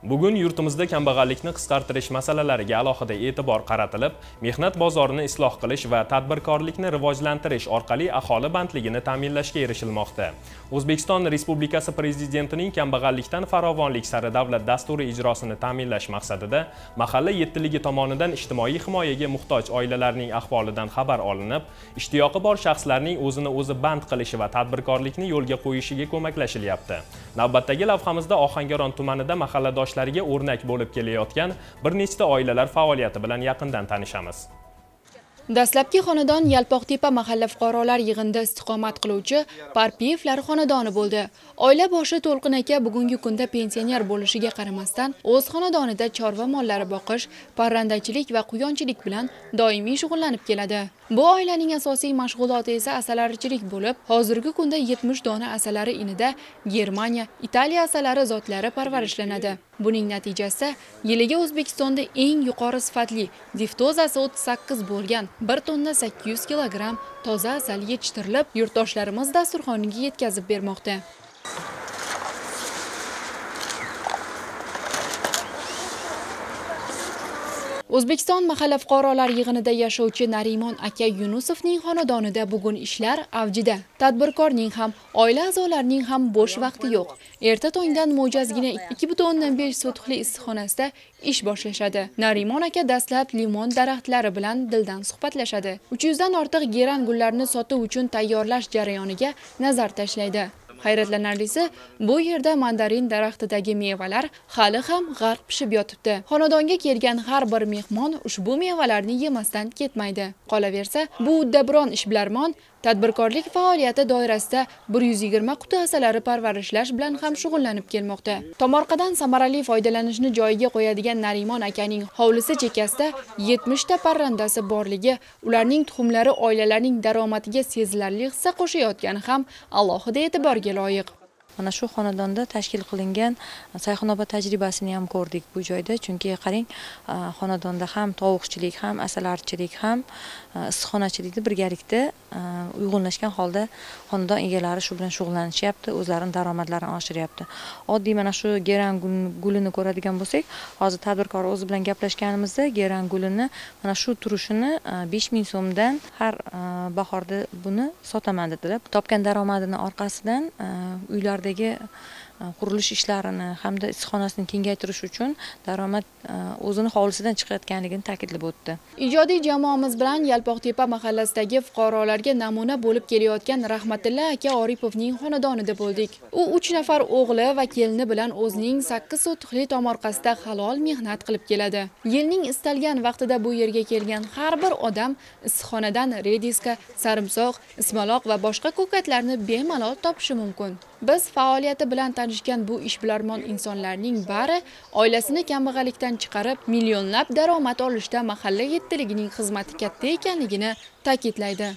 Bugun yurtimizda kambag'allikni qisqartirish masalalariga alohida e'tibor qaratilib, mehnat bozorini isloh qilish va tadbirkorlikni rivojlantirish orqali aholi bandligini ta'minlashga erishilmoqda. O'zbekiston Respublikasi Prezidentining kambag'allikdan farovonlik sari davlat dasturi ijrosini ta'minlash maqsadida mahalla yettiligi tomonidan ijtimoiy himoyaga muhtoj oilalarning ahvolidan xabar olinib, ishtiyoqi bor shaxslarning o'zini o'zi band qilishi va tadbirkorlikni yo'lga qo'yishiga ko'maklashilyapti. Navbatdagi lavhamizda Ohangaron tumanida mahalladoshlariga o'rnak bo'lib kelayotgan bir nechta oilalar faoliyati bilan yaqindan tanishamiz. Dastlabki xonadon Yalpoqtepa mahalla fuqarolar yig'inida istiqomat qiluvchi Parpiyevlar xonadoni bo'ldi. Oila boshi To'lqin aka bugungi kunda pensioner bo'lishiga qaramasdan, o'z xonadonida chorva mollari boqish, parrandachilik va quyonchilik bilan doimiy shug'ullanib keladi. Bu oilaning asosiy mashg'uloti esa asalarichilik bo'lib, hozirgi kunda 70 dona asalari inida Germaniya, Italiya asalari zotlari parvarishlanadi. Buning natijasida yiliga O'zbekistonda eng yuqori sifatli diftozasi 38 bo'lgan 1 tonna 800 kilogramm toza asal yetishtirilib, yurtdoshlarimiz dasturxoniga yetkazib bermoqda. O'zbekiston mahalla fuqarolar yig'inida yashovchi Narimon aka Yunusovning xonadonida bugun ishlar avjida. Tadbirkorning ham, oila a'zolarining ham bo'sh vaqti yo'q. Erta tongdan mo'jazgina 2,5 sotixli issiqxonasida ish boshlashadi. Narimon aka dastlab limon daraxtlari bilan dildan suhbatlashadi. 300 dan ortiq geran gullarni sotuv uchun tayyorlash jarayoniga nazar tashlaydi. Hayratlanarlisi, bu yerda mandarin daraxtidagi mevalar hali ham g'arq pishib yotibdi. Xonadonga kelgan har bir mehmon ushbu mevalarni yemasdan ketmaydi. Qolaversa, bu uddaburon ishbilarmon tadbirkorlik faoliyati doirasida 120 quti asalari parvarishlash bilan ham shug'ullanib kelmoqda. Tomorqadan samarali foydalanishni joyiga qo'yadigan Narimon akaning hovlisi chekkasida 70 ta parrandasi borligi, ularning tuxumlari oilalarning daromadiga sezilarli hissa qo'shayotgani ham alohida e'tiborga loyiq. Mana shu xonadonda tashkil qilingan sayxunobod tajribasini ham ko'rdik bu joyda, chunki qarang, xonadonda ham tovuqchilik, ham asalarichilik, ham issiqxonachilikni birgalikda uyg'unlashgan holda xonadon egalari shu bilan shug'ullanishyapti, o'zlarining daromadlarini oshiryapti. Oddiy mana shu geran gulini ko'radigan bo'lsak, hozir tadbirkor o'zi bilan gaplashganimizda geran gulini mana shu turishini 5000 so'mdan har bahorda buni sotaman dedilar. Topgan daromadini orqasidan uylardagi qurilish ishlarini hamda issiqxonasini kengaytirish uchun daromad o'zini hovlisidan chiqayotganligini ta'kidlab o'tdi. Ijodiy jamoamiz bilan Yalpoqtepa mahallasidagi fuqarolarga namuna bo'lib kelayotgan Rahmatilla aka Oripovning xonadonida bo'ldik. U 3 nafar o'g'li va kelini bilan o'zining 8 sotixli tomorqasida halol mehnat qilib keladi. Yilning istalgan vaqtida bu yerga kelgan har bir odam issiqxonadan rediska, sarimsoq, ismaloq va boshqa ko'katlarni bemalol topishi mumkin. Biz faoliyati bilan tanishgan bu ishbilarmon insonlarning bari oilasini kambag'allikdan chiqarib, millionlab daromad olishda mahalla yettiligining xizmati katta ekanligini ta'kidlaydi.